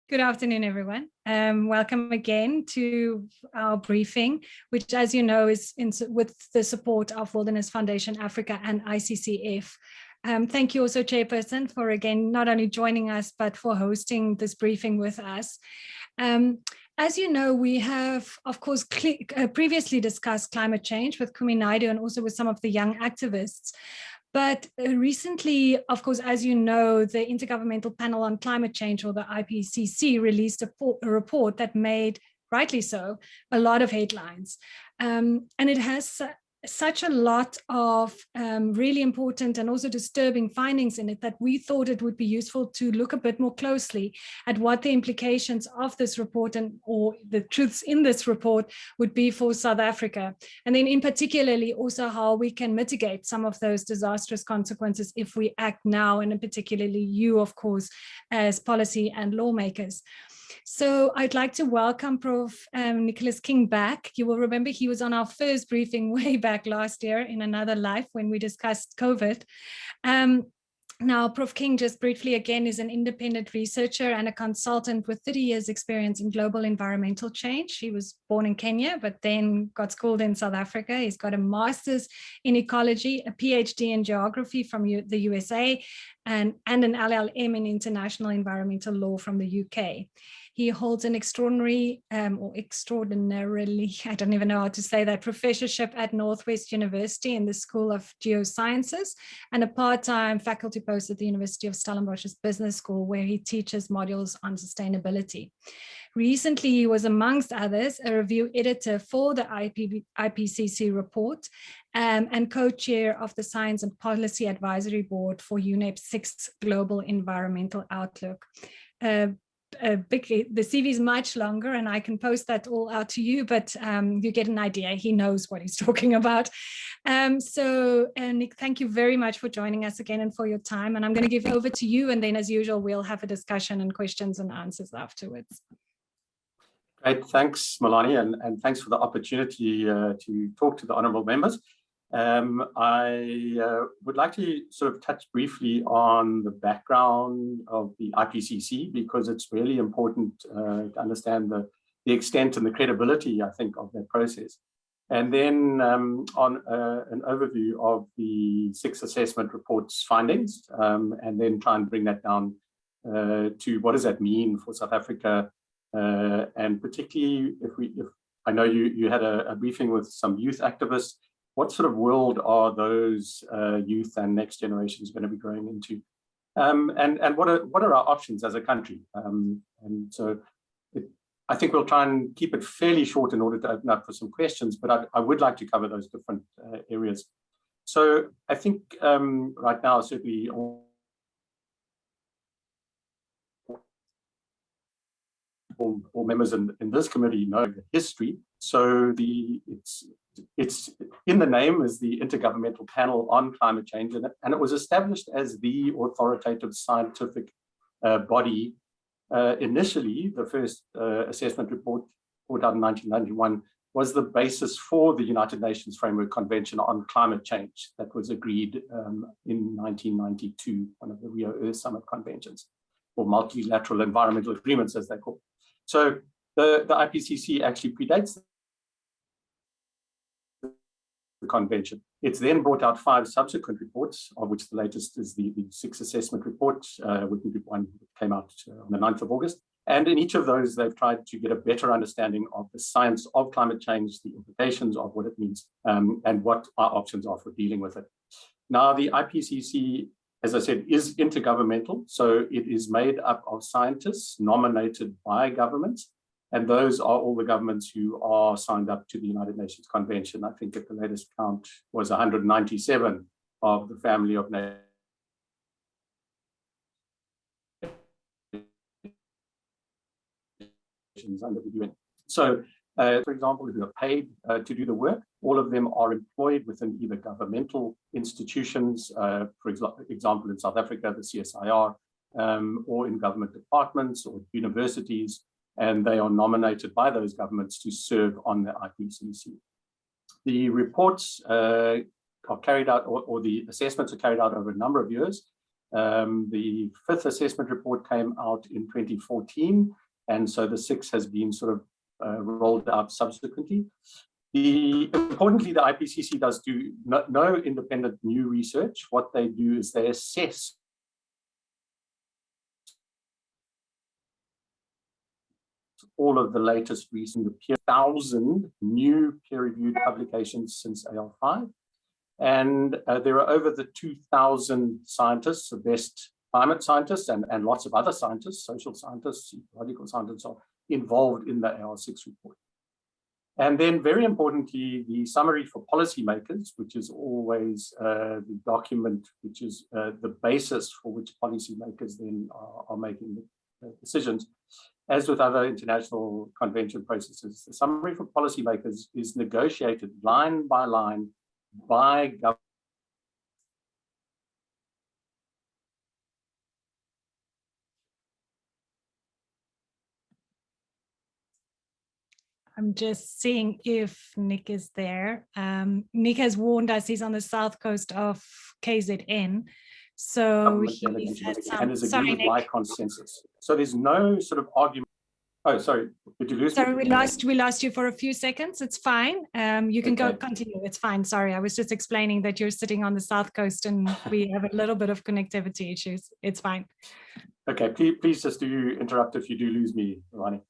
Good afternoon, everyone. Welcome again to our briefing, which, as you know, is with the support of Wilderness Foundation Africa and ICCF. Thank you also, Chairperson, for again, not only joining us, but for hosting this briefing with us. As you know, we have, of course, previously discussed climate change with Kumi Naidu and also with some of the young activists. But recently, of course, as you know, the Intergovernmental Panel on Climate Change, or the Ipcc, released a report that made, rightly so, a lot of headlines. And it has such a lot of really important and also disturbing findings in it that we thought it would be useful to look a bit more closely at what the implications of this report or the truths in this report would be for South Africa. And then in particularly also how we can mitigate some of those disastrous consequences if we act now, and particularly you, of course, as policy and lawmakers. So I'd like to welcome Prof. Nicholas King back. You will remember he was on our first briefing way back last year in another life when we discussed COVID. Now, Prof. King, just briefly again, is an independent researcher and a consultant with 30 years experience in global environmental change. He was born in Kenya, but then got schooled in South Africa. He's got a master's in ecology, a PhD in geography from the USA, and an LLM in international environmental law from the UK. He holds an extraordinarily, I don't even know how to say that, professorship at Northwest University in the School of Geosciences, and a part-time faculty post at the University of Stellenbosch's Business School, where he teaches modules on sustainability. Recently, he was, amongst others, a review editor for the Ipcc report and co-chair of the Science and Policy Advisory Board for UNEP's 6th Global Environmental Outlook. The CV is much longer, and I can post that all out to you, but you get an idea. He knows what he's talking about. Nick, thank you very much for joining us again and for your time. And I'm going to give it over to you, and then as usual, we'll have a discussion and questions and answers afterwards. Great, thanks, Melanie, and thanks for the opportunity to talk to the honourable members. I would like to sort of touch briefly on the background of the Ipcc, because it's really important to understand the extent and the credibility, I think, of that process. And then on an overview of the 6 assessment report's findings, and then try and bring that down to what does that mean for South Africa, and particularly if I know you had a briefing with some youth activists. What sort of world are those youth and next generations going to be growing into? And what are our options as a country? And so I think we'll try and keep it fairly short in order to open up for some questions, but I would like to cover those different areas. So I think right now, certainly all members in this committee know the history. So it's in the name is the Intergovernmental Panel on Climate Change, and it was established as the authoritative scientific body. Initially, the first assessment report put out in 1991 was the basis for the United Nations Framework Convention on Climate Change that was agreed in 1992, one of the Rio Earth Summit conventions, or multilateral environmental agreements, as they're called. So the Ipcc actually predates the convention. It's then brought out 5 subsequent reports, of which the latest is the 6th assessment report, working group 1, came out on the 9th of August. And in each of those, they've tried to get a better understanding of the science of climate change, the implications of what it means, and what our options are for dealing with it. Now, the Ipcc, as I said, is intergovernmental, so it is made up of scientists nominated by governments. And those are all the governments who are signed up to the United Nations Convention. I think at the latest count was 197 of the family of nations under the UN. So, for example, if you're paid to do the work, all of them are employed within either governmental institutions, for example, in South Africa, the CSIR, or in government departments or universities. And they are nominated by those governments to serve on the Ipcc. The reports are carried out, or the assessments are carried out over a number of years. The fifth assessment report came out in 2014, and so the sixth has been sort of rolled out subsequently. Importantly, the Ipcc does do no independent new research. What they do is they assess all of the latest recent 1,000 new peer-reviewed publications since AR5. And there are over the 2,000 scientists, the best climate scientists and lots of other scientists, social scientists, ecological scientists are involved in the AR6 report. And then very importantly, the summary for policymakers, which is always the document, which is the basis for which policymakers then are making the decisions. As with other international convention processes, the summary for policymakers is negotiated line by line by government. I'm just seeing if Nick is there. Nick has warned us he's on the south coast of KZN. So he's had some, and is agreed by consensus. So there's no sort of argument. Oh, sorry, did you lose me? Sorry, we lost you for a few seconds. It's fine. You can go continue. It's fine. Sorry, I was just explaining that you're sitting on the south coast and we have a little bit of connectivity issues. It's fine. Okay, please just do interrupt if you do lose me, Ronnie.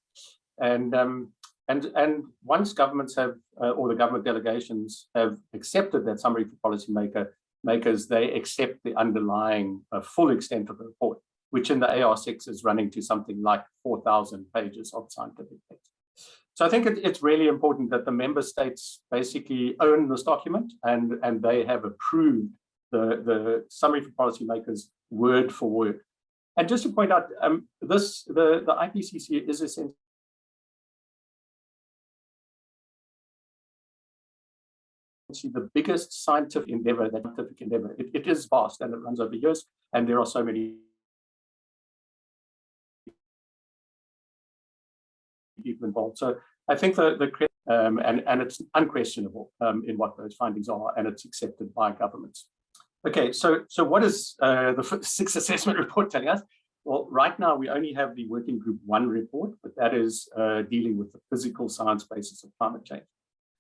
And once governments have, or the government delegations have accepted that summary for policymakers, they accept the underlying full extent of the report, which in the AR6 is running to something like 4,000 pages of scientific text. So I think it's really important that the member states basically own this document and they have approved the summary for policymakers word for word. And just to point out, the Ipcc is essentially the biggest scientific endeavor. It is vast and it runs over years, and there are so many people involved. So I think and it's unquestionable in what those findings are, and it's accepted by governments. Okay, so what is the sixth assessment report telling us? Well, right now we only have the Working Group 1 report, but that is dealing with the physical science basis of climate change.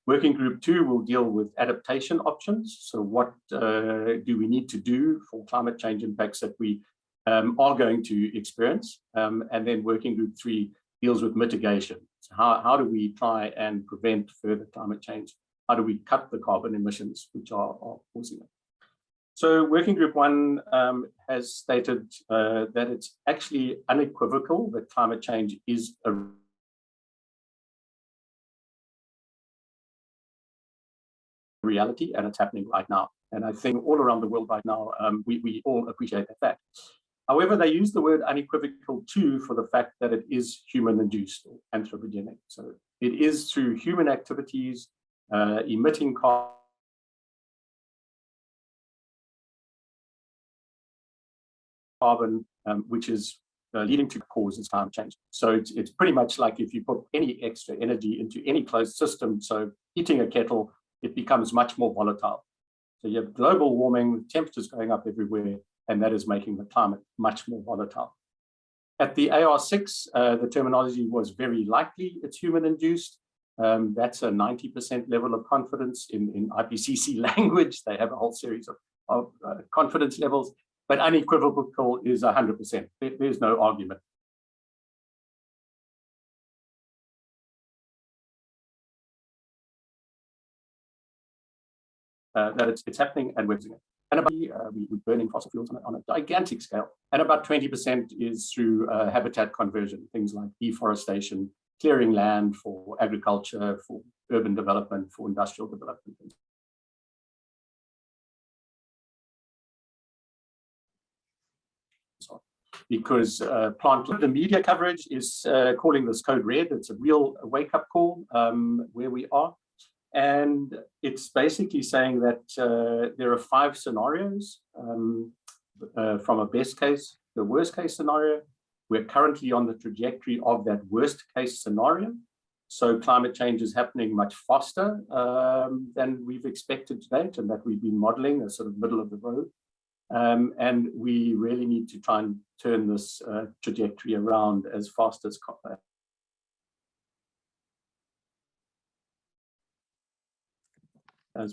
Working Group 2 will deal with adaptation options. So what do we need to do for climate change impacts that we are going to experience? And then Working Group 3 deals with mitigation. So how do we try and prevent further climate change? How do we cut the carbon emissions which are causing it? So Working Group 1 has stated that it's actually unequivocal that climate change is a reality, and it's happening right now. And I think all around the world right now, we all appreciate that fact. However, they use the word unequivocal too for the fact that it is human-induced or anthropogenic. So it is through human activities, emitting carbon, which is leading to causes climate change. So it's pretty much like if you put any extra energy into any closed system, so heating a kettle, it becomes much more volatile. So you have global warming, temperatures going up everywhere, and that is making the climate much more volatile. At the AR6, the terminology was very likely it's human-induced. That's a 90% level of confidence in Ipcc language. They have a whole series of confidence levels, but unequivocal is 100%. There's no argument. That it's happening and we're doing it. And about we're burning fossil fuels on a gigantic scale. And about 20% is through habitat conversion, things like deforestation, clearing land for agriculture, for urban development, for industrial development. Because the media coverage is calling this code red. It's a real wake-up call where we are. And it's basically saying that there are 5 scenarios from a best case, the worst case scenario. We're currently on the trajectory of that worst case scenario. So climate change is happening much faster than we've expected to date, and that we've been modeling as sort of middle of the road. And we really need to try and turn this trajectory around as fast as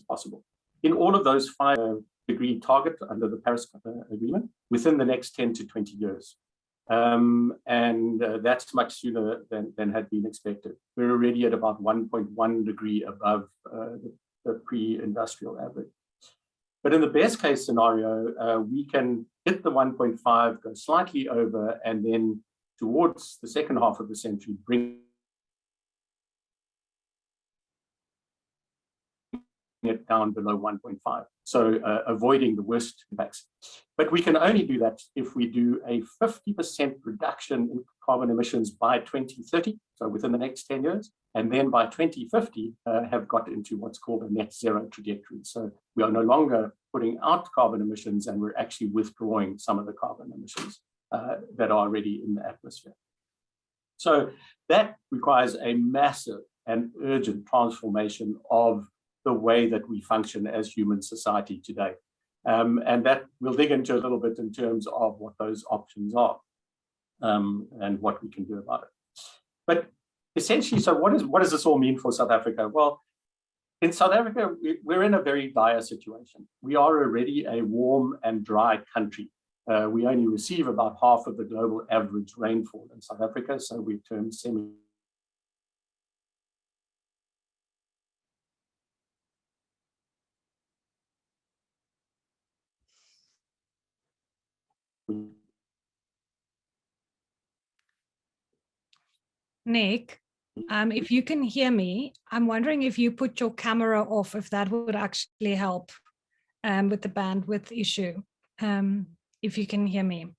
possible. In all of those 5 degree target under the Paris Agreement within the next 10 to 20 years. That's much sooner than had been expected. We're already at about 1.1 degree above the pre-industrial average. But in the best case scenario, we can hit the 1.5, go slightly over, and then towards the second half of the century, bring it down below 1.5. So avoiding the worst impacts. But we can only do that if we do a 50% reduction in carbon emissions by 2030, so within the next 10 years, and then by 2050 have got into what's called a net zero trajectory. So we are no longer putting out carbon emissions, and we're actually withdrawing some of the carbon emissions that are already in the atmosphere. So that requires a massive and urgent transformation of the way that we function as human society today. And that we'll dig into a little bit in terms of what those options are and what we can do about it. But essentially, so what does this all mean for South Africa? Well, in South Africa, we're in a very dire situation. We are already a warm and dry country. We only receive about half of the global average rainfall in South Africa, so we turn semi. Nick, if you can hear me, I'm wondering if you put your camera off, if that would actually help with the bandwidth issue, if you can hear me.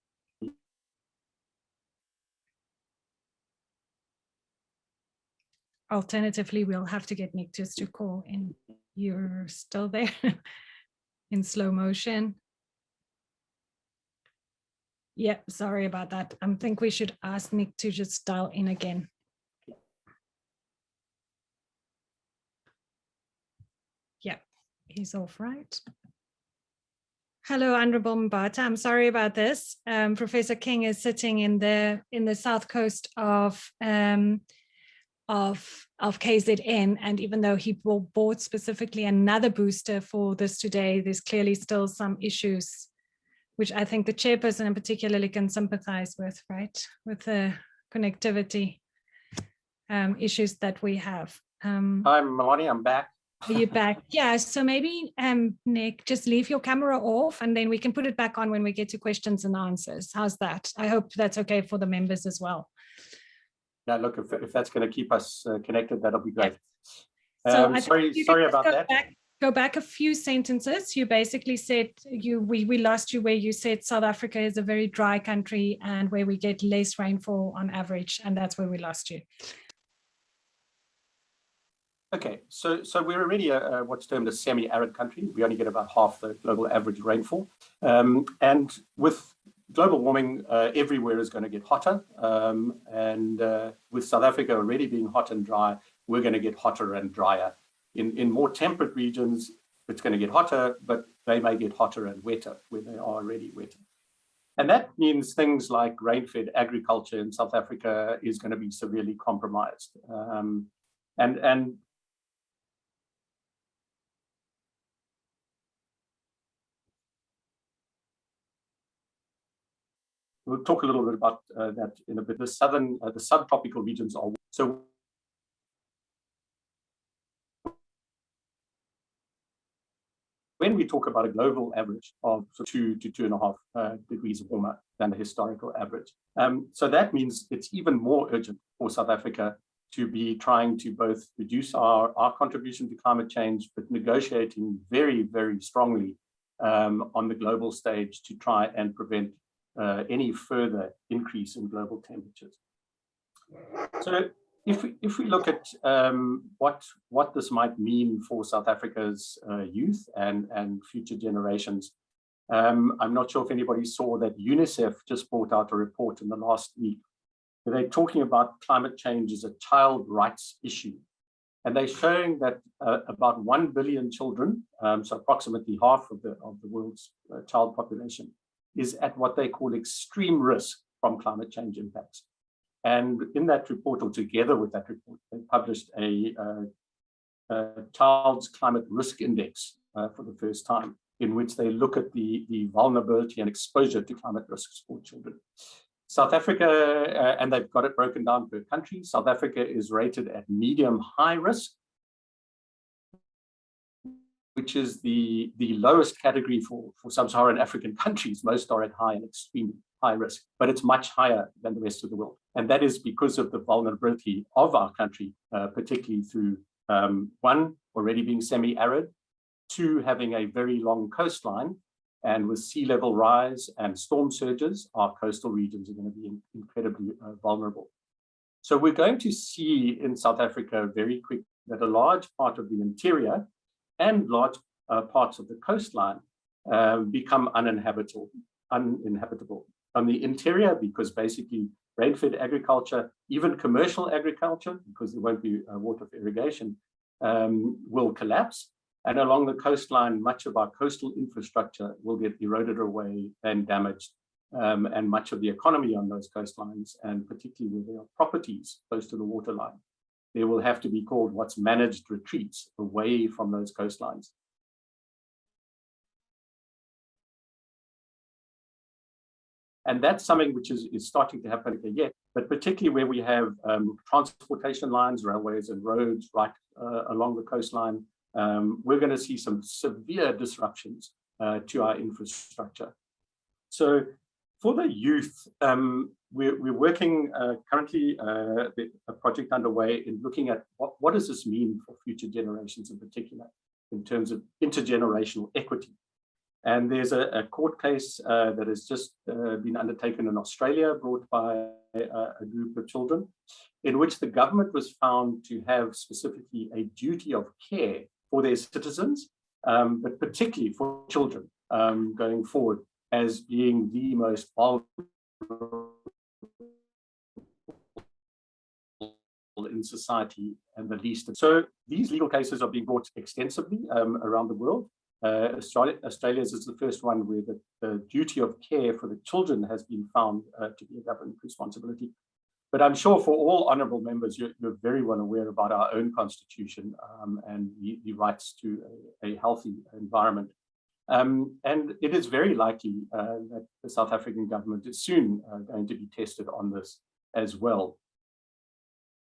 Alternatively, we'll have to get Nick just to call in. You're still there in slow motion. Yeah, sorry about that. I think we should ask Nick to just dial in again. Yeah, he's off, right? Hello, Honorable Mbata. I'm sorry about this. Professor King is sitting in the south coast of KZN, and even though he bought specifically another booster for this today, there's clearly still some issues, which I think the chairperson in particularly can sympathize with, right? With the connectivity issues that we have. Hi, Melanie, I'm back. Are you back? Yeah, so maybe, Nick, just leave your camera off and then we can put it back on when we get to questions and answers. How's that? I hope that's okay for the members as well. Yeah, look, if that's going to keep us connected, that'll be great. So sorry about that. Go back a few sentences. You basically said we lost you where you said South Africa is a very dry country and where we get less rainfall on average, and that's where we lost you. Okay, so we're already what's termed a semi-arid country. We only get about half the global average rainfall. And with global warming, everywhere is going to get hotter. And with South Africa already being hot and dry, we're going to get hotter and drier. In more temperate regions, it's going to get hotter, but they may get hotter and wetter where they are already wetter. And that means things like rain-fed agriculture in South Africa is going to be severely compromised. And we'll talk a little bit about that in a bit. The subtropical regions are so. When we talk about a global average of 2 to 2.5 degrees warmer than the historical average, so that means it's even more urgent for South Africa to be trying to both reduce our contribution to climate change, but negotiating very, very strongly on the global stage to try and prevent any further increase in global temperatures. So if we look at what this might mean for South Africa's youth and future generations, I'm not sure if anybody saw that UNICEF just brought out a report in the last week where they're talking about climate change as a child rights issue. And they're showing that about 1 billion children, so approximately half of the world's child population, is at what they call extreme risk from climate change impacts. And in that report, or together with that report, they published a child's climate risk index for the first time, in which they look at the vulnerability and exposure to climate risks for children. South Africa, and they've got it broken down per country. South Africa is rated at medium-high risk, which is the lowest category for sub-Saharan African countries. Most are at high and extremely high risk, but it's much higher than the rest of the world. And that is because of the vulnerability of our country, particularly through one, already being semi-arid, two, having a very long coastline, and with sea level rise and storm surges, our coastal regions are going to be incredibly vulnerable. So we're going to see in South Africa very quickly that a large part of the interior and large parts of the coastline become uninhabitable. On the interior, because basically rain-fed agriculture, even commercial agriculture, because there won't be water for irrigation, will collapse. And along the coastline, much of our coastal infrastructure will get eroded away and damaged. And much of the economy on those coastlines, and particularly where there are properties close to the waterline, there will have to be called what's managed retreats away from those coastlines. And that's something which is starting to happen yet, but particularly where we have transportation lines, railways and roads right along the coastline, we're going to see some severe disruptions to our infrastructure. So for the youth, we're working currently a project underway in looking at what does this mean for future generations in particular, in terms of intergenerational equity. And there's a court case that has just been undertaken in Australia, brought by a group of children, in which the government was found to have specifically a duty of care for their citizens, but particularly for children going forward, as being the most vulnerable in society and the least. So these legal cases are being brought extensively around the world. Australia's is the first one where the duty of care for the children has been found to be a government responsibility. But I'm sure for all honourable members, you're very well aware about our own constitution and the rights to a healthy environment. And it is very likely that the South African government is soon going to be tested on this as well.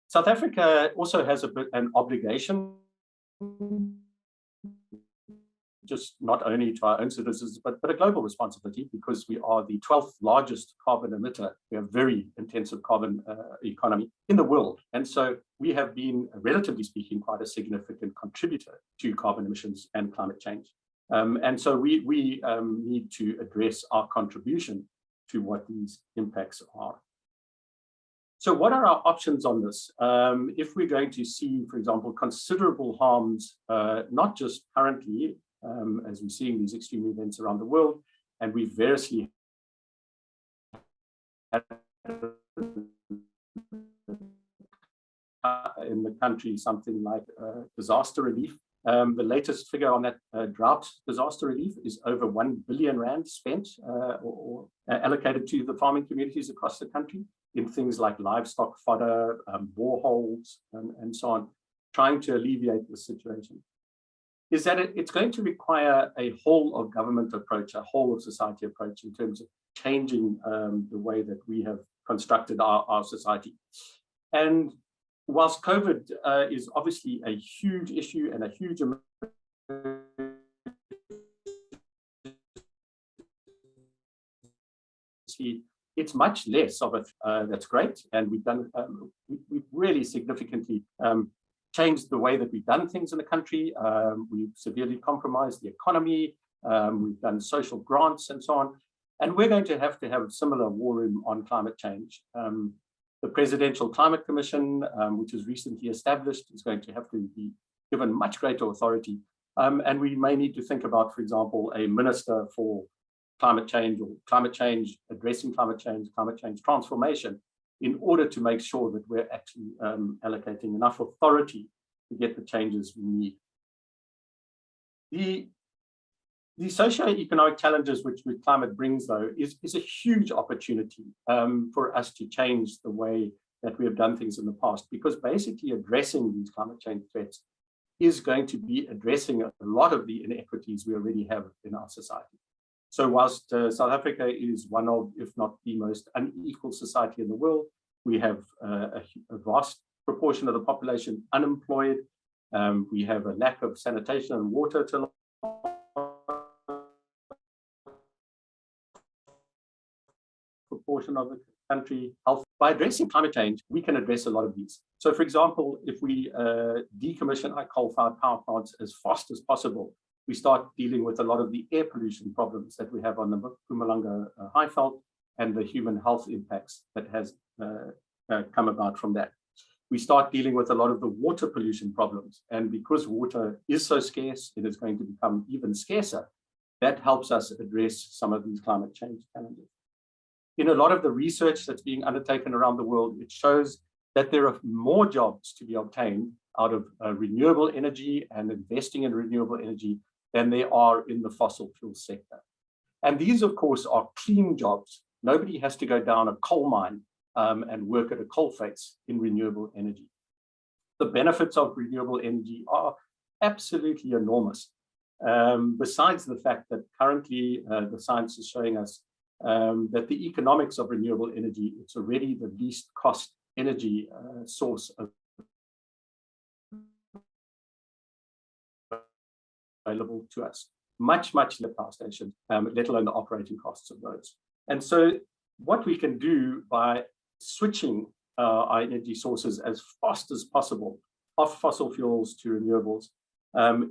South Africa also has an obligation, just not only to our own citizens, but a global responsibility, because we are the 12th largest carbon emitter. We have very intensive carbon economy in the world. And so we have been, relatively speaking, quite a significant contributor to carbon emissions and climate change. And so we need to address our contribution to what these impacts are. So what are our options on this? If we're going to see, for example, considerable harms, not just currently, as we're seeing these extreme events around the world, and we variously had in the country something like disaster relief. The latest figure on that drought disaster relief is over 1 billion rand spent or allocated to the farming communities across the country in things like livestock fodder, boreholes, and so on, trying to alleviate the situation. Is that it's going to require a whole of government approach, a whole of society approach in terms of changing the way that we have constructed our society. And whilst COVID is obviously a huge issue and a huge it's much less of it. That's great, and we've done we've really significantly changed the way that we've done things in the country. We've severely compromised the economy. We've done social grants and so on, and we're going to have a similar war room on climate change. The Presidential Climate Commission, which was recently established, is going to have to be given much greater authority, and we may need to think about, for example, a minister for climate change, or climate change, addressing climate change transformation, in order to make sure that we're actually allocating enough authority to get the changes we need. The socio-economic challenges which climate brings, though, is a huge opportunity for us to change the way that we have done things in the past, because basically addressing these climate change threats is going to be addressing a lot of the inequities we already have in our society. So whilst South Africa is one of, if not the most unequal society in the world, we have a vast proportion of the population unemployed. We have a lack of sanitation and water to proportion of the country. Health. By addressing climate change, we can address a lot of these. So, for example, if we decommission our coal-fired power plants as fast as possible, we start dealing with a lot of the air pollution problems that we have on the Mpumalanga Highveld and the human health impacts that has come about from that. We start dealing with a lot of the water pollution problems. And because water is so scarce, it is going to become even scarcer. That helps us address some of these climate change challenges. In a lot of the research that's being undertaken around the world, it shows that there are more jobs to be obtained out of renewable energy and investing in renewable energy than there are in the fossil fuel sector. And these, of course, are clean jobs. Nobody has to go down a coal mine and work at a coalface in renewable energy. The benefits of renewable energy are absolutely enormous. Besides the fact that currently the science is showing us that the economics of renewable energy, it's already the least cost energy source available to us. Much less power stations, let alone the operating costs of those. And so what we can do by switching our energy sources as fast as possible off fossil fuels to renewables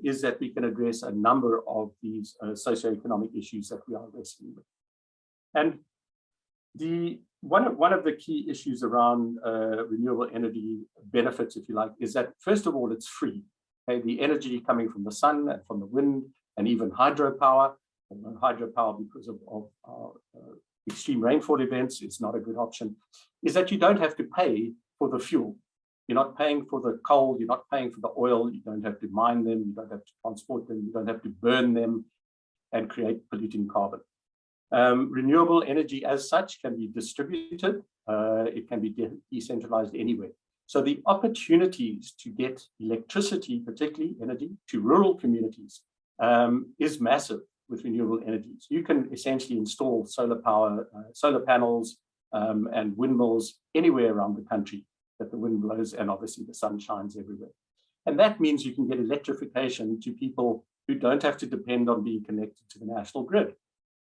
is that we can address a number of these socioeconomic issues that we are wrestling with. And one of the key issues around renewable energy benefits, if you like, is that, first of all, it's free. Okay? The energy coming from the sun and from the wind and even hydropower, hydropower because of extreme rainfall events, it's not a good option, is that you don't have to pay for the fuel. You're not paying for the coal, you're not paying for the oil, you don't have to mine them, you don't have to transport them, you don't have to burn them and create polluting carbon. Renewable energy as such can be distributed, it can be decentralized anywhere. So the opportunities to get electricity, particularly energy, to rural communities is massive with renewable energies. You can essentially install solar power, solar panels and windmills anywhere around the country that the wind blows, and obviously the sun shines everywhere. And that means you can get electrification to people who don't have to depend on being connected to the national grid,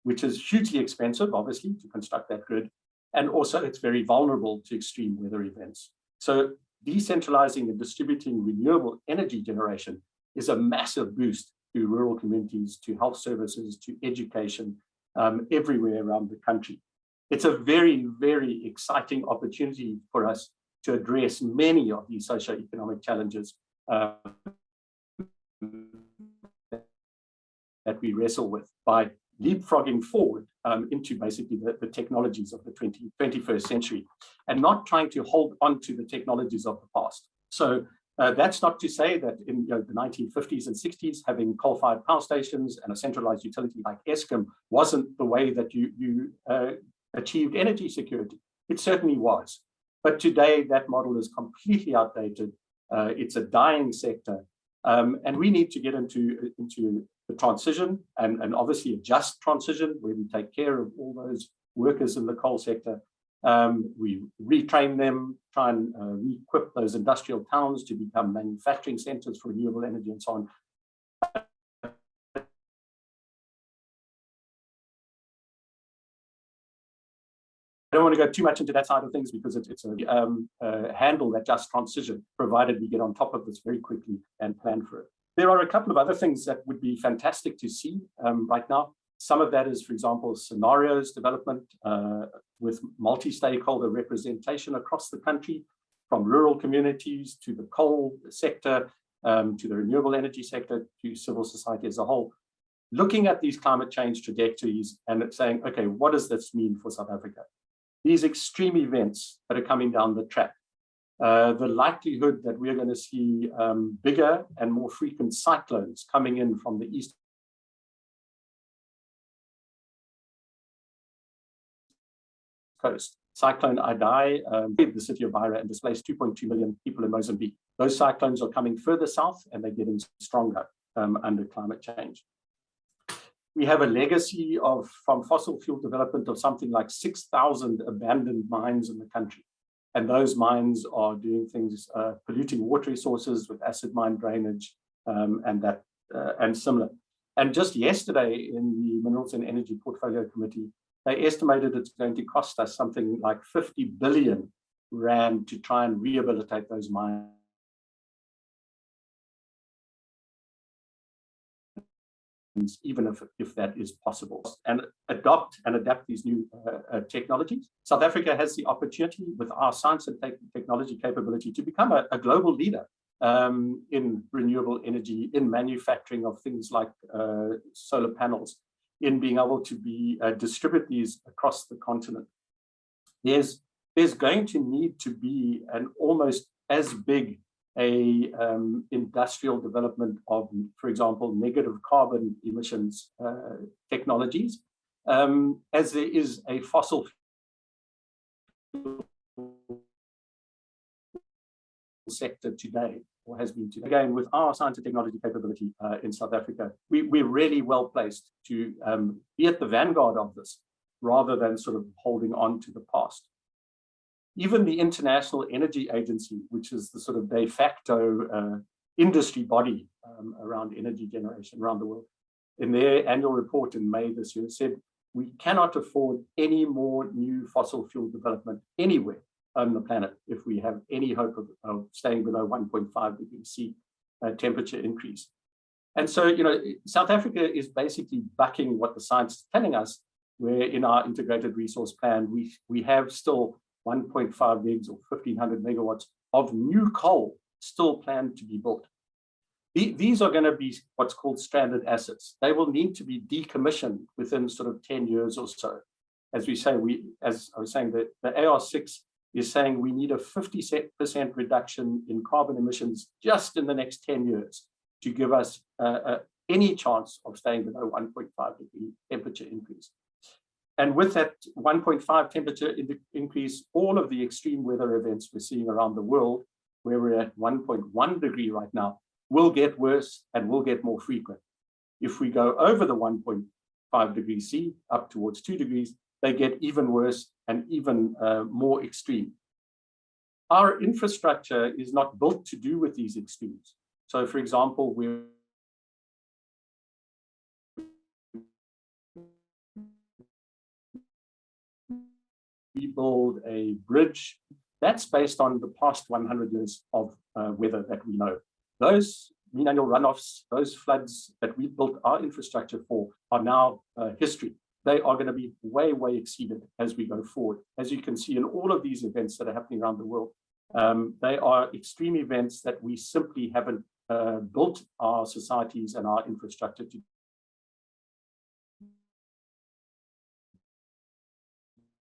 which is hugely expensive, obviously, to construct that grid. And also it's very vulnerable to extreme weather events. So decentralizing and distributing renewable energy generation is a massive boost to rural communities, to health services, to education, everywhere around the country. It's a very, very exciting opportunity for us to address many of these socioeconomic challenges that we wrestle with by leapfrogging forward into basically the technologies of the 21st century and not trying to hold on to the technologies of the past. So that's not to say that in the 1950s and 60s, having coal-fired power stations and a centralized utility like Eskom wasn't the way that you achieved energy security. It certainly was. But today, that model is completely outdated. It's a dying sector. And we need to get into the transition and obviously a just transition where we take care of all those workers in the coal sector. We retrain them, try and re-equip those industrial towns to become manufacturing centers for renewable energy and so on. I don't want to go too much into that side of things because it's a handle that just transition, provided we get on top of this very quickly and plan for it. There are a couple of other things that would be fantastic to see right now. Some of that is, for example, scenarios development with multi-stakeholder representation across the country, from rural communities to the coal sector, to the renewable energy sector, to civil society as a whole, looking at these climate change trajectories and saying, okay, what does this mean for South Africa? These extreme events that are coming down the track, the likelihood that we're going to see bigger and more frequent cyclones coming in from the east coast. Cyclone Idai hit the city of Beira and displaced 2.2 million people in Mozambique. Those cyclones are coming further south and they're getting stronger under climate change. We have a legacy from fossil fuel development of something like 6,000 abandoned mines in the country. And those mines are doing things, polluting water resources with acid mine drainage and similar. And just yesterday in the Minerals and Energy Portfolio Committee, they estimated it's going to cost us something like 50 billion rand to try and rehabilitate those mines, even if that is possible, and adopt and adapt these new technologies. South Africa has the opportunity with our science and technology capability to become a global leader in renewable energy, in manufacturing of things like solar panels, in being able to distribute these across the continent. There's going to need to be an almost as big industrial development of, for example, negative carbon emissions technologies, as there is a fossil sector today, or has been today. Again, with our science and technology capability in South Africa, we're really well placed to be at the vanguard of this, rather than sort of holding on to the past. Even the International Energy Agency, which is the sort of de facto industry body around energy generation around the world, in their annual report in May this year said, we cannot afford any more new fossil fuel development anywhere on the planet if we have any hope of staying below 1.5 degrees C temperature increase. And so, you know, South Africa is basically bucking what the science is telling us, where in our integrated resource plan, we have still 1.5 gigs or 1,500 megawatts of new coal still planned to be built. These are going to be what's called stranded assets. They will need to be decommissioned within sort of 10 years or so. As we say, as I was saying, the AR6 is saying we need a 50% reduction in carbon emissions just in the next 10 years to give us any chance of staying below 1.5 degree temperature increase. And with that 1.5 temperature increase, all of the extreme weather events we're seeing around the world, where we're at 1.1 degree right now, will get worse and will get more frequent. If we go over the 1.5 degrees C, up towards 2 degrees, they get even worse and even more extreme. Our infrastructure is not built to do with these extremes. So, for example, we build a bridge that's based on the past 100 years of weather that we know. Those mean annual runoffs, those floods that we built our infrastructure for are now history. They are going to be way, way exceeded as we go forward. As you can see in all of these events that are happening around the world, they are extreme events that we simply haven't built our societies and our infrastructure to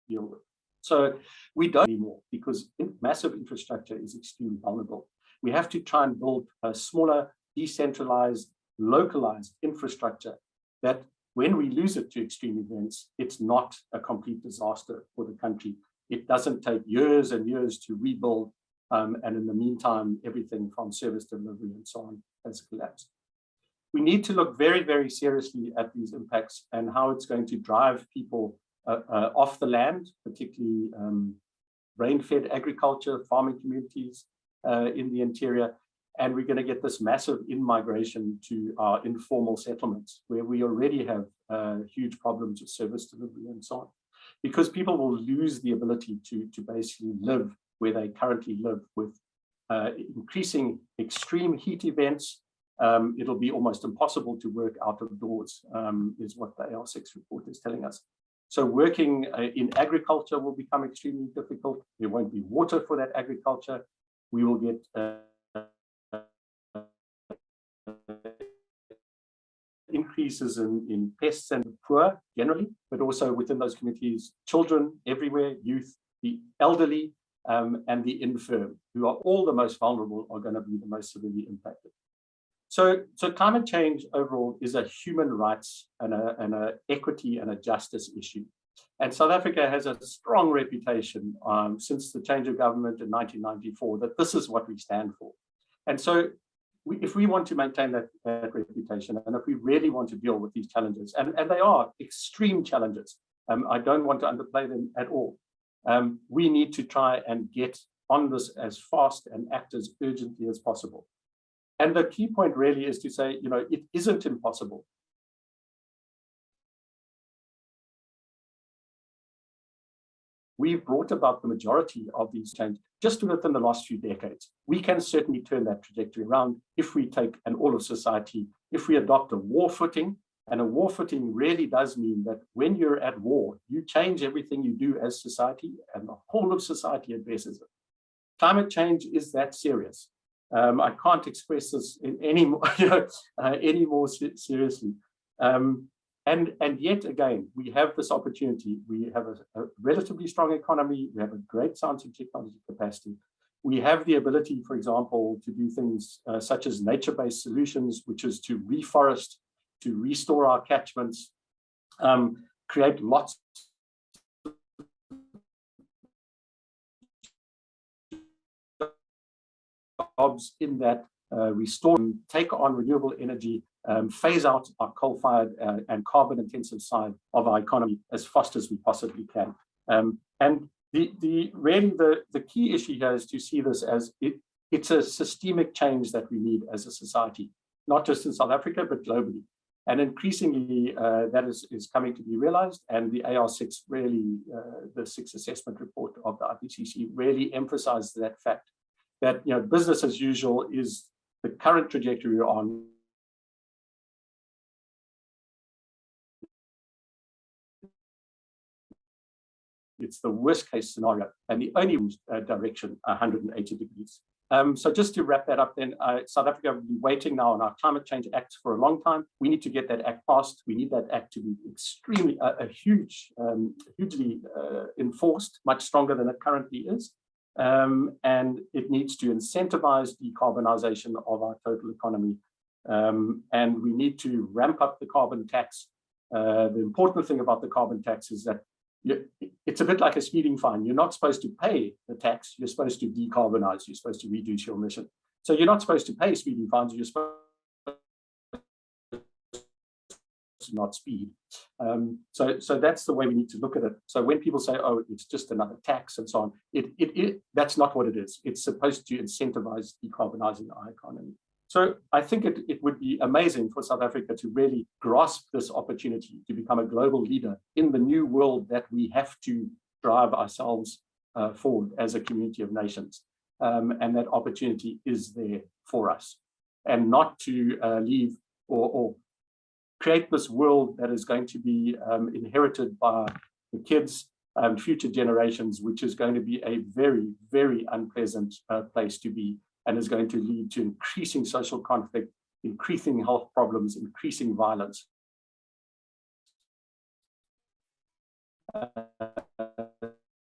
deal with. So we don't anymore, because massive infrastructure is extremely vulnerable. We have to try and build a smaller, decentralized, localized infrastructure that when we lose it to extreme events, it's not a complete disaster for the country. It doesn't take years and years to rebuild. And in the meantime, everything from service delivery and so on has collapsed. We need to look very, very seriously at these impacts and how it's going to drive people off the land, particularly rain-fed agriculture, farming communities in the interior. And we're going to get this massive in-migration to our informal settlements, where we already have huge problems with service delivery and so on, because people will lose the ability to basically live where they currently live with increasing extreme heat events. It'll be almost impossible to work out of doors, is what the AR6 report is telling us. So working in agriculture will become extremely difficult. There won't be water for that agriculture. We will get increases in pests and poor generally, but also within those communities, children everywhere, youth, the elderly, and the infirm, who are all the most vulnerable, are going to be the most severely impacted. So climate change overall is a human rights and a equity and a justice issue. And South Africa has a strong reputation since the change of government in 1994 that this is what we stand for. And so if we want to maintain that reputation, and if we really want to deal with these challenges, and they are extreme challenges, I don't want to underplay them at all. We need to try and get on this as fast and act as urgently as possible. And the key point really is to say, it isn't impossible. We've brought about the majority of these changes just within the last few decades. We can certainly turn that trajectory around if we take an all of society, if we adopt a war footing. And a war footing really does mean that when you're at war, you change everything you do as society, and the whole of society addresses it. Climate change is that serious. I can't express this in any more seriously. And yet again, we have this opportunity. We have a relatively strong economy. We have a great science and technology capacity. We have the ability, for example, to do things such as nature-based solutions, which is to reforest, to restore our catchments, create lots of jobs in that, restore, take on renewable energy, phase out our coal-fired and carbon-intensive side of our economy as fast as we possibly can. And really the key issue here is to see this as it's a systemic change that we need as a society, not just in South Africa, but globally. And increasingly, that is coming to be realized. And the AR6 really, the sixth assessment report of the Ipcc really emphasizes that fact that business as usual is the current trajectory we're on. It's the worst case scenario, and the only direction 180 degrees. So just to wrap that up then, South Africa have been waiting now on our Climate Change Act for a long time. We need to get that act passed. We need that act to be extremely, hugely enforced, much stronger than it currently is. And it needs to incentivize decarbonization of our total economy. And we need to ramp up the carbon tax. The important thing about the carbon tax is that it's a bit like a speeding fine. You're not supposed to pay the tax. You're supposed to decarbonize. You're supposed to reduce your emission. So you're not supposed to pay speeding fines. You're supposed to not speed. So that's the way we need to look at it. So when people say, oh, it's just another tax and so on, that's not what it is. It's supposed to incentivize decarbonizing our economy. So I think it would be amazing for South Africa to really grasp this opportunity to become a global leader in the new world that we have to drive ourselves forward as a community of nations. And that opportunity is there for us. And not to leave or create this world that is going to be inherited by the kids and future generations, which is going to be a very, very unpleasant place to be, and is going to lead to increasing social conflict, increasing health problems, increasing violence.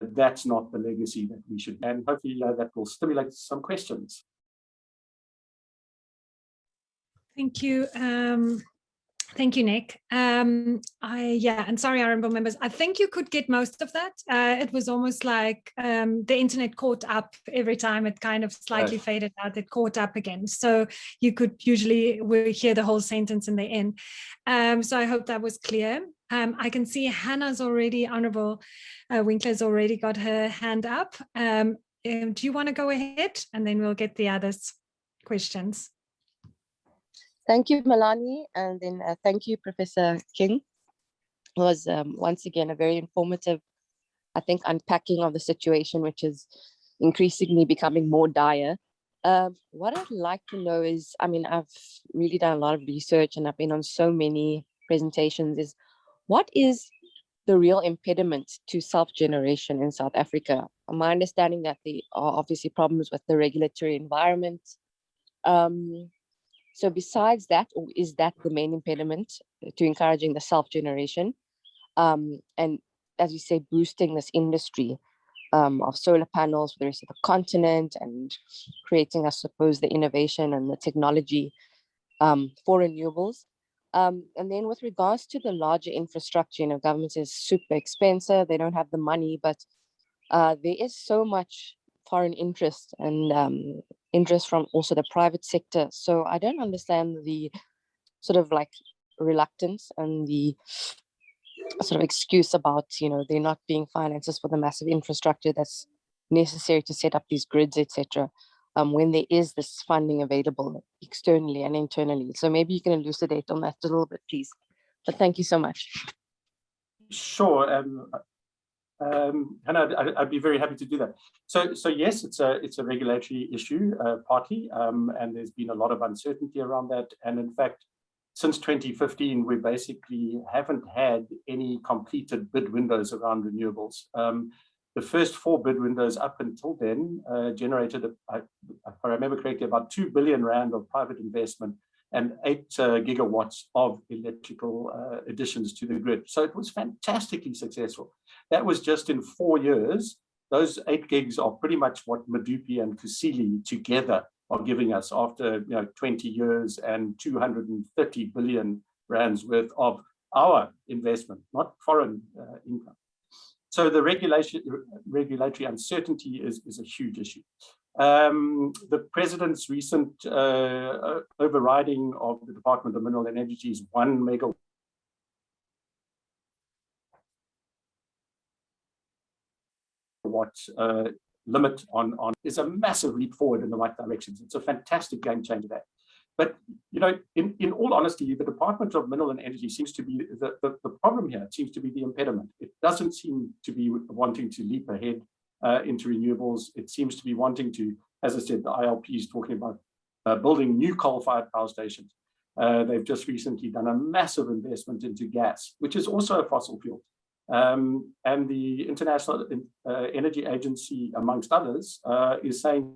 That's not the legacy that we should, and hopefully that will stimulate some questions. Thank you. Thank you, Nick. And sorry, Honourable members, I think you could get most of that. It was almost like the internet caught up every time. It kind of slightly faded out, it caught up again. So you could usually hear the whole sentence in the end. So I hope that was clear. I can see Hannah's already, Honourable Winkler's already got her hand up. Do you want to go ahead? And then we'll get the others' questions. Thank you, Melanie, and then thank you, Professor King. It was once again a very informative, I think, unpacking of the situation, which is increasingly becoming more dire. What I'd like to know is, I mean, I've really done a lot of research and I've been on so many presentations, is what is the real impediment to self-generation in South Africa? My understanding that there are obviously problems with the regulatory environment. So besides that, or is that the main impediment to encouraging the self-generation? And as you say, boosting this industry. of solar panels for the rest of the continent, and creating, I suppose, the innovation and the technology for renewables. And then with regards to the larger infrastructure, you know, government is super expensive. They don't have the money, but there is so much foreign interest and interest from also the private sector. So I don't understand the sort of like reluctance and the sort of excuse about, you know, there not being finances for the massive infrastructure that's necessary to set up these grids, etc. When there is this funding available externally and internally. So maybe you can elucidate on that a little bit, please. But thank you so much. Sure. And I'd be very happy to do that. So yes, it's a regulatory issue partly, and there's been a lot of uncertainty around that. And in fact, since 2015, we basically haven't had any completed bid windows around renewables. The first 4 bid windows up until then generated, if I remember correctly, about 2 billion rand of private investment and 8 gigawatts of electrical additions to the grid. So it was fantastically successful. That was just in 4 years. Those 8 gigs are pretty much what Medupi and Kusile together are giving us after 20 years and 230 billion rands worth of our investment, not foreign income. So the regulatory uncertainty is a huge issue. The president's recent overriding of the Department of Mineral and Energy's 1 megawatt limit on is a massive leap forward in the right directions. It's a fantastic game changer there. But in all honesty, the Department of Mineral and Energy seems to be the problem here. It seems to be the impediment. It doesn't seem to be wanting to leap ahead into renewables. It seems to be wanting to, as I said, the ILP is talking about building new coal-fired power stations. They've just recently done a massive investment into gas, which is also a fossil fuel. And the International Energy Agency, amongst others, is saying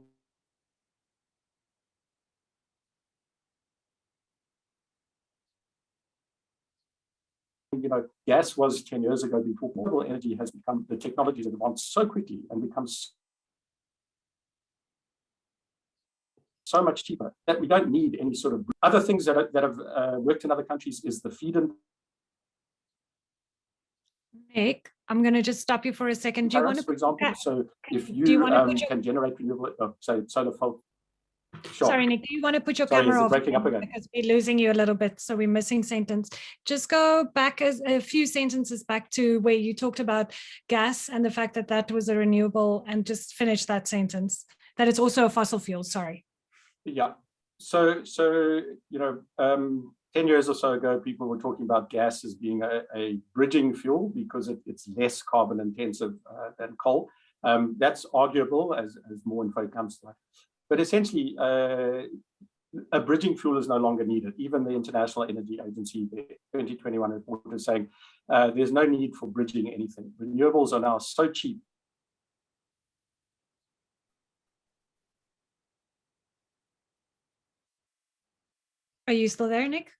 gas was 10 years ago before renewable energy has become, the technologies have advanced so quickly and becomes so much cheaper that we don't need any sort of other things that have worked in other countries is the feed-in. Nick, I'm going to just stop you for a second. Do you want to, for example, so if you can generate renewable, say solar photo. Sure. Sorry, Nick, do you want to put your camera off? Breaking up again? Because we're losing you a little bit, so we're missing sentence. Just go back a few sentences back to where you talked about gas and the fact that that was a renewable, and just finish that sentence, that it's also a fossil fuel, sorry. Yeah, so 10 years or so ago, people were talking about gas as being a bridging fuel because it's less carbon intensive than coal. That's arguable as more info comes to that. But essentially, a bridging fuel is no longer needed. Even the International Energy Agency, the 2021 report is saying there's no need for bridging anything. Renewables are now so cheap. Are you still there, Nick?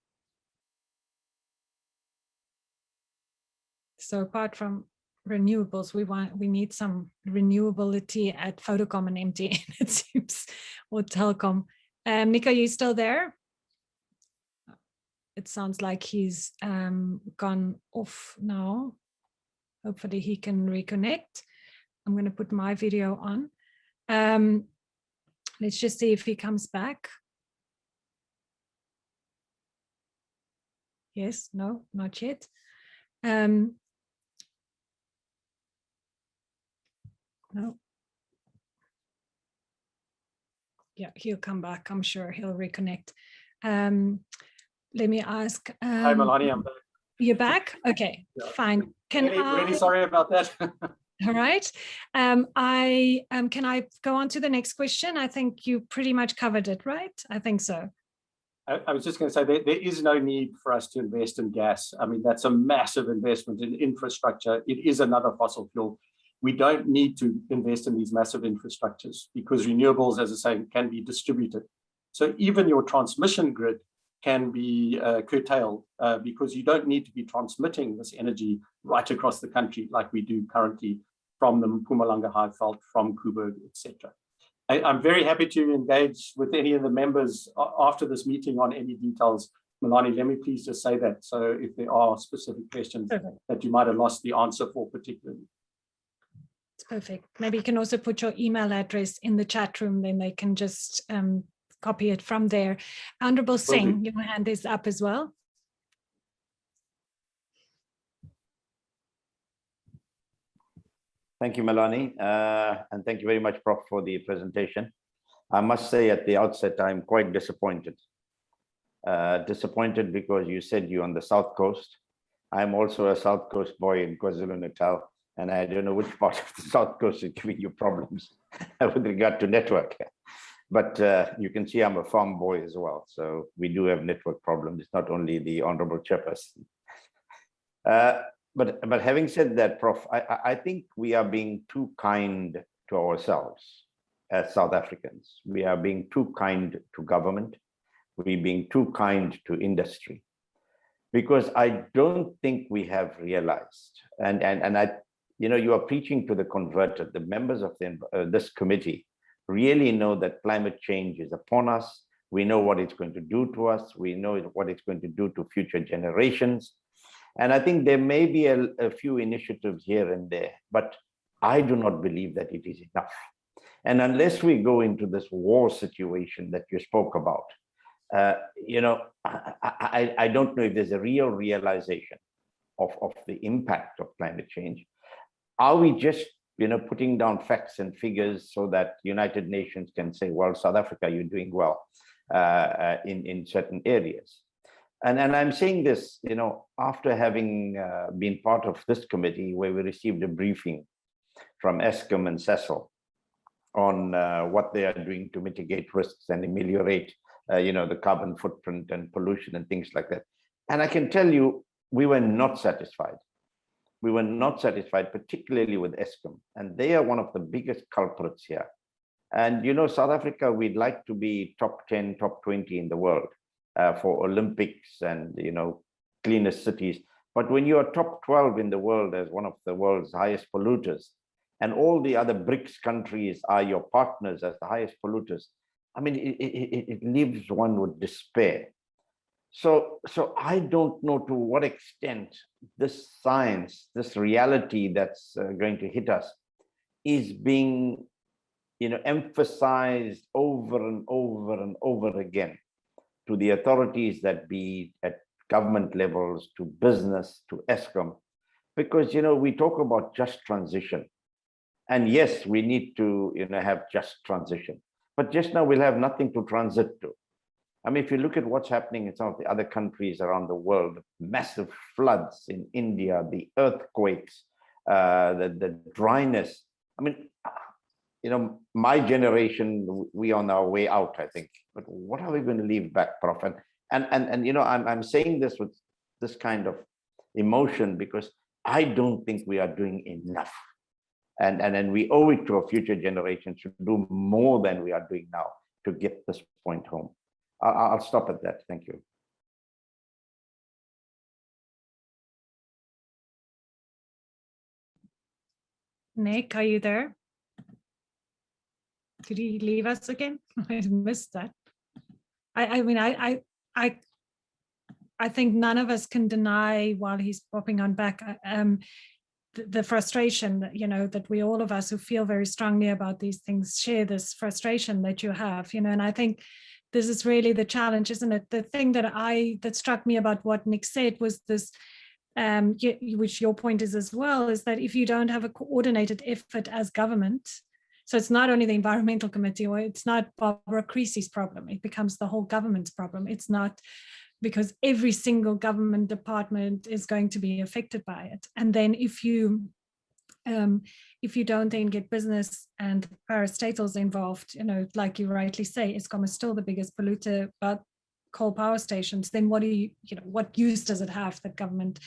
So apart from renewables, we need some renewability at Vodacom and MTN, it seems, or Telkom. Nick, are you still there? It sounds like he's gone off now. Hopefully he can reconnect. I'm going to put my video on. Let's just see if he comes back. Yes, no, not yet. No. Yeah, he'll come back. I'm sure he'll reconnect. Let me ask. Hi, Melanie, I'm back. You're back? Okay, yeah. Fine. Really sorry about that. All right. Can I go on to the next question? I think you pretty much covered it, right? I think so. I was just going to say there is no need for us to invest in gas. I mean, that's a massive investment in infrastructure. It is another fossil fuel. We don't need to invest in these massive infrastructures because renewables, as I say, can be distributed. So even your transmission grid can be curtailed because you don't need to be transmitting this energy right across the country like we do currently from the Mpumalanga Highveld, from Koeberg, etc. I'm very happy to engage with any of the members after this meeting on any details. Melanie, let me please just say that. So if there are specific questions that you might have lost the answer for particularly. It's perfect. Maybe you can also put your email address in the chat room, then they can just copy it from there. Honorable Singh, your hand is up as well. Thank you, Melanie, and thank you very much, Prof, for the presentation. I must say at the outset, I'm quite disappointed. Disappointed because you said you're on the South Coast. I'm also a South Coast boy in KwaZulu-Natal, and I don't know which part of the South Coast is giving you problems with regard to network. But you can see I'm a farm boy as well, so we do have network problems. It's not only the Honorable Chairperson. But having said that, Prof, I think we are being too kind to ourselves as South Africans. We are being too kind to government. We're being too kind to industry, because I don't think we have realized, and I, you are preaching to the converted. The members of this committee really know that climate change is upon us. We know what it's going to do to us. We know what it's going to do to future generations. And I think there may be a few initiatives here and there, but I do not believe that it is enough. And unless we go into this war situation that you spoke about, I don't know if there's a real realization of the impact of climate change. Are we just, putting down facts and figures so that United Nations can say, well, South Africa, you're doing well in certain areas? And I'm saying this, after having been part of this committee where we received a briefing from Eskom and Cecil on what they are doing to mitigate risks and ameliorate, the carbon footprint and pollution and things like that. And I can tell you, we were not satisfied. We were not satisfied, particularly with Eskom. And they are one of the biggest culprits here. And, South Africa, we'd like to be top 10, top 20 in the world. For Olympics and cleanest cities, but when you are top 12 in the world as one of the world's highest polluters, and all the other BRICS countries are your partners as the highest polluters, I mean, it leaves one with despair. So I don't know to what extent this science, this reality that's going to hit us, is being emphasized over and over and over again to the authorities that be at government levels, to business, to Eskom, because, we talk about just transition. And yes, we need to, have just transition, but just now we'll have nothing to transit to. I mean, if you look at what's happening in some of the other countries around the world, massive floods in India, the earthquakes, the dryness. I mean, my generation, we are on our way out, I think. But what are we going to leave back, Prof? And I'm saying this with this kind of emotion because I don't think we are doing enough. And we owe it to our future generations to do more than we are doing now to get this point home. I'll stop at that. Thank you. Nick, are you there? Did he leave us again? I missed that. I think none of us can deny, while he's popping on back, the frustration that, that we, all of us who feel very strongly about these things, share this frustration that you have, and I think this is really the challenge, isn't it? The thing that struck me about what Nick said was this, which your point is as well, is that if you don't have a coordinated effort as government, so it's not only the environmental committee, or it's not Barbara Creasy's problem, it becomes the whole government's problem. It's not, because every single government department is going to be affected by it. And then if you don't then get business and parastatals involved, like you rightly say, Eskom is still the biggest polluter, but coal power stations, then what use does it have that government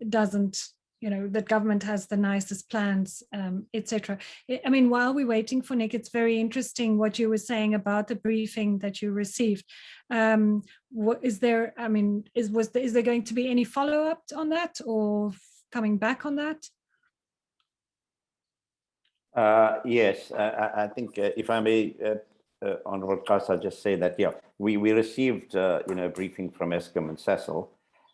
doesn't, that government has the nicest plans, etc. I mean, while we're waiting for Nick, it's very interesting what you were saying about the briefing that you received. What is there? I mean, is there going to be any follow-up on that, or coming back on that? Yes, I think if I may, Honorable Khas, I'll just say that, yeah, we received, a briefing from Eskom and Cecil,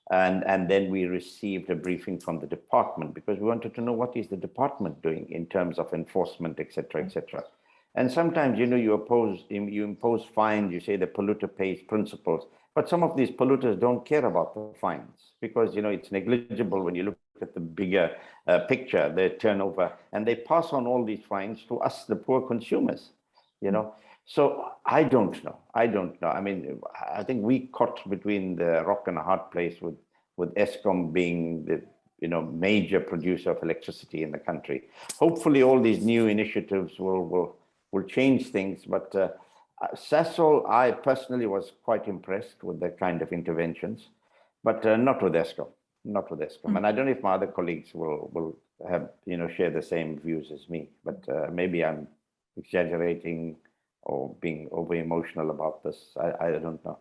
and then we received a briefing from the department because we wanted to know what is the department doing in terms of enforcement, et cetera, et cetera. And sometimes, you impose fines, you say the polluter pays principles, but some of these polluters don't care about the fines because, it's negligible when you look at the bigger picture, their turnover, and they pass on all these fines to us, the poor consumers, So I don't know. I mean, I think we caught between the rock and a hard place with Eskom being the, major producer of electricity in the country. Hopefully all these new initiatives will change things, but Cecil, I personally was quite impressed with the kind of interventions, but not with Eskom. Not with Eskom. And I don't know if my other colleagues will have, share the same views as me, but maybe I'm exaggerating or being over emotional about this. I don't know.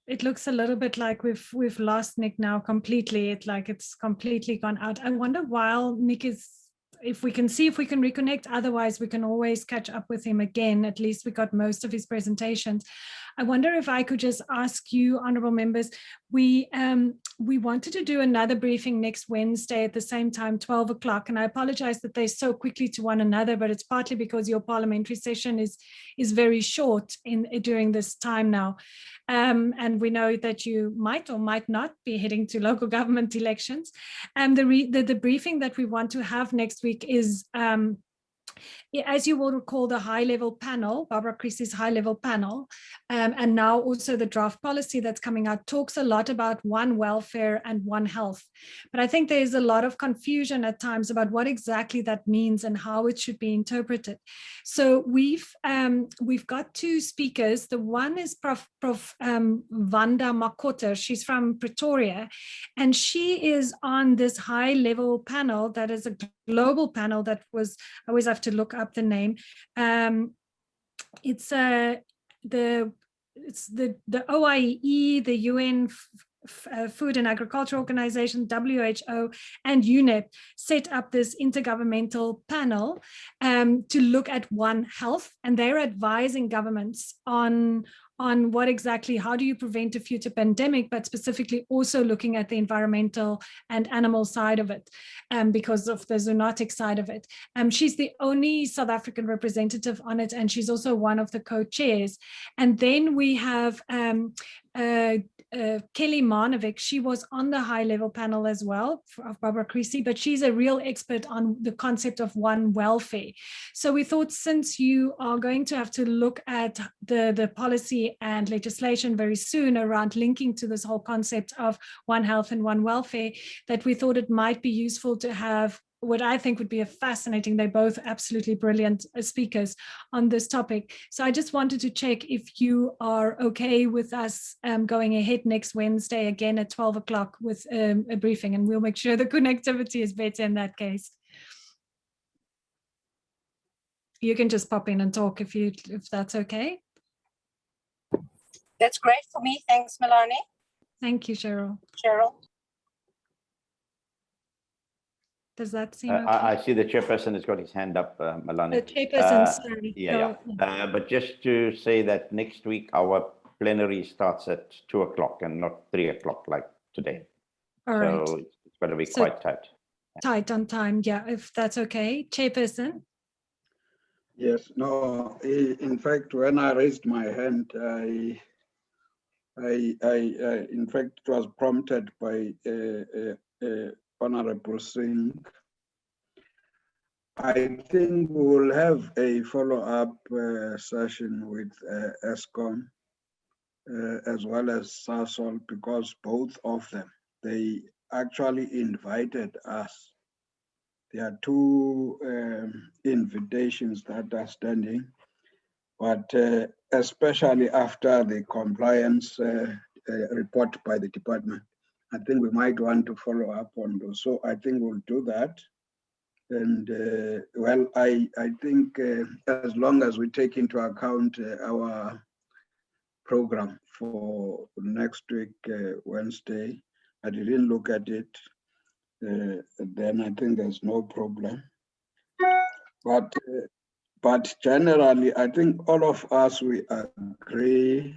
It looks a little bit like we've lost Nick now completely. It's completely gone out. I wonder while Nick is, if we can reconnect, otherwise we can always catch up with him again. At least we got most of his presentations. I wonder if I could just ask you, honorable members, we wanted to do another briefing next Wednesday at the same time, 12 o'clock. And I apologize that they're so quickly to one another, but it's partly because your parliamentary session is very short during this time now. And we know that you might or might not be heading to local government elections. And the briefing that we want to have next week is, as you will recall, the high-level panel, Barbara Creasy's high-level panel, and now also the draft policy that's coming out talks a lot about One Welfare and One Health. But I think there's a lot of confusion at times about what exactly that means and how it should be interpreted. So we've got two speakers. The one is Prof. Vanda Makota. She's from Pretoria, and she is on this high-level panel that is a global panel that was, I always have to look up the name. It's the OIE, the UN Food and Agriculture Organization, WHO, and UNEP set up this intergovernmental panel to look at One Health, and they're advising governments on what exactly, how do you prevent a future pandemic, but specifically also looking at the environmental and animal side of it, because of the zoonotic side of it. She's the only South African representative on it, and she's also one of the co-chairs. And then we have Kelly Marnovic. She was on the high-level panel as well of Barbara Creasy, but she's a real expert on the concept of One Welfare. So we thought, since you are going to have to look at the policy and legislation very soon around linking to this whole concept of One Health and One Welfare, that we thought it might be useful to have what I think would be a fascinating, they're both absolutely brilliant speakers on this topic. So I just wanted to check if you are okay with us going ahead next Wednesday again at 12 o'clock with a briefing, and we'll make sure the connectivity is better in that case. You can just pop in and talk if that's okay. That's great for me. Thanks, Melanie. Thank you, Cheryl. Does that seem okay? I see the chairperson has got his hand up, Melanie. The chairperson, sorry. Yeah. But just to say that next week our plenary starts at 2 o'clock and not 3 o'clock like today. All right. So it's going to be quite tight. Tight on time, yeah, if that's okay. Chairperson? Yes, no, in fact, when I raised my hand, in fact, it was prompted by Honorable Singh. I think we will have a follow-up session with Eskom as well as Sasol, because both of them, they actually invited us. There are two invitations that are standing, but especially after the compliance report by the department, I think we might want to follow up on those. So I think we'll do that. And well, I think as long as we take into account our program for next week, Wednesday, I didn't look at it. then I think there's no problem. But generally, I think all of us, we agree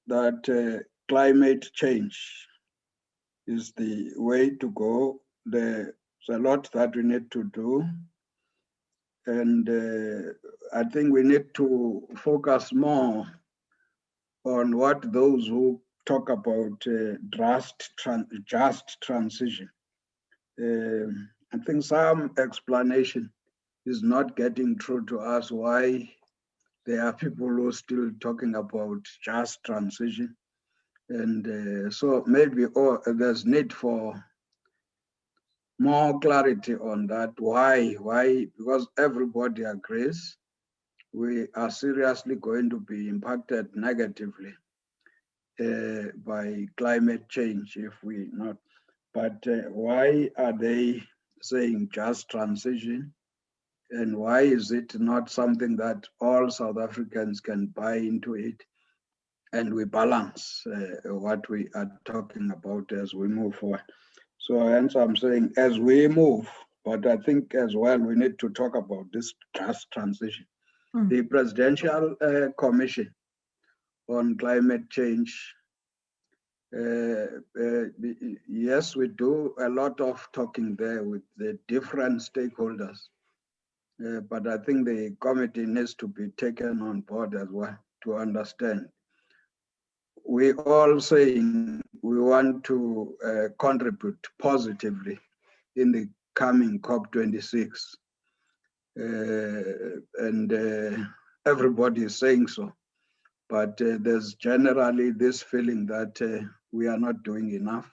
that climate change is the way to go. There's a lot that we need to do. And I think we need to focus more on what those who talk about just transition. I think some explanation is not getting through to us why there are people who are still talking about just transition. And so maybe there's need for more clarity on that. Why? Because everybody agrees we are seriously going to be impacted negatively by climate change if we not. But why are they saying just transition? And why is it not something that all South Africans can buy into it? And we balance what we are talking about as we move forward. So hence I'm saying as we move, but I think as well we need to talk about this just transition. The Presidential Commission on Climate Change, yes, we do a lot of talking there with the different stakeholders, but I think the committee needs to be taken on board as well to understand. We all saying we want to contribute positively in the coming COP26. And everybody is saying so. But there's generally this feeling that we are not doing enough.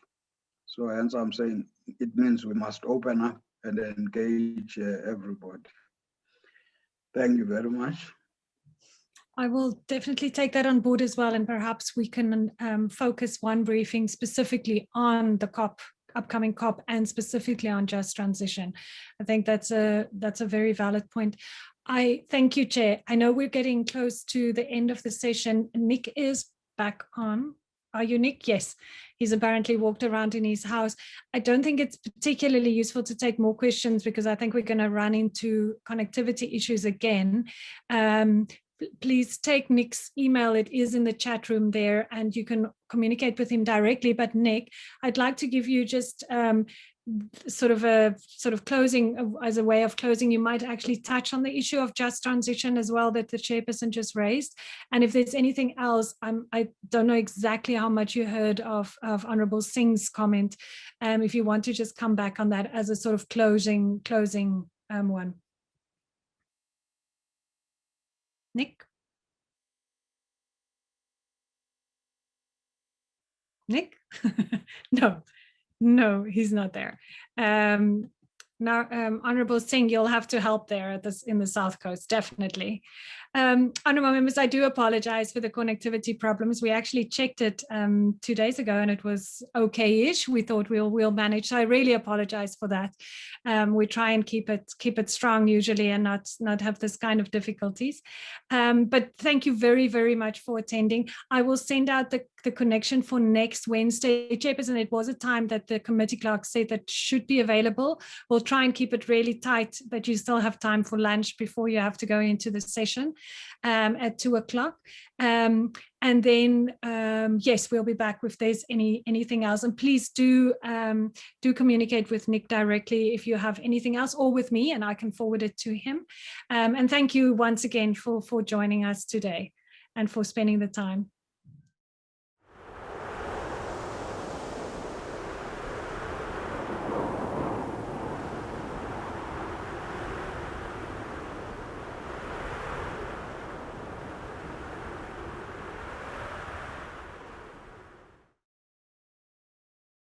So hence I'm saying it means we must open up and engage everybody. Thank you very much. I will definitely take that on board as well, and perhaps we can focus one briefing specifically on the upcoming COP and specifically on just transition. I think that's a very valid point. I thank you, Chair. I know we're getting close to the end of the session. Nick is back on. Are you, Nick? Yes. He's apparently walked around in his house. I don't think it's particularly useful to take more questions because I think we're going to run into connectivity issues again. Please take Nick's email. It is in the chat room there, and you can communicate with him directly. But Nick, I'd like to give you just sort of closing, as a way of closing. You might actually touch on the issue of just transition as well that the chairperson just raised. And if there's anything else, I don't know exactly how much you heard of Honourable Singh's comment. If you want to just come back on that as a sort of closing one. Nick? Nick? No, he's not there. Now, Honourable Singh, you'll have to help there in the South Coast, definitely. Honourable members, I do apologise for the connectivity problems. We actually checked it 2 days ago and it was okay-ish. We thought we'll manage. So I really apologise for that. We try and keep it strong usually and not have this kind of difficulties. But thank you very, very much for attending. I will send out the connection for next Wednesday. Chairperson, it was a time that the committee clerk said that should be available. We'll try and keep it really tight, but you still have time for lunch before you have to go into the session at 2 o'clock. And then, yes, we'll be back if there's anything else. And please do communicate with Nick directly if you have anything else, or with me, and I can forward it to him. And thank you once again for joining us today and for spending the time.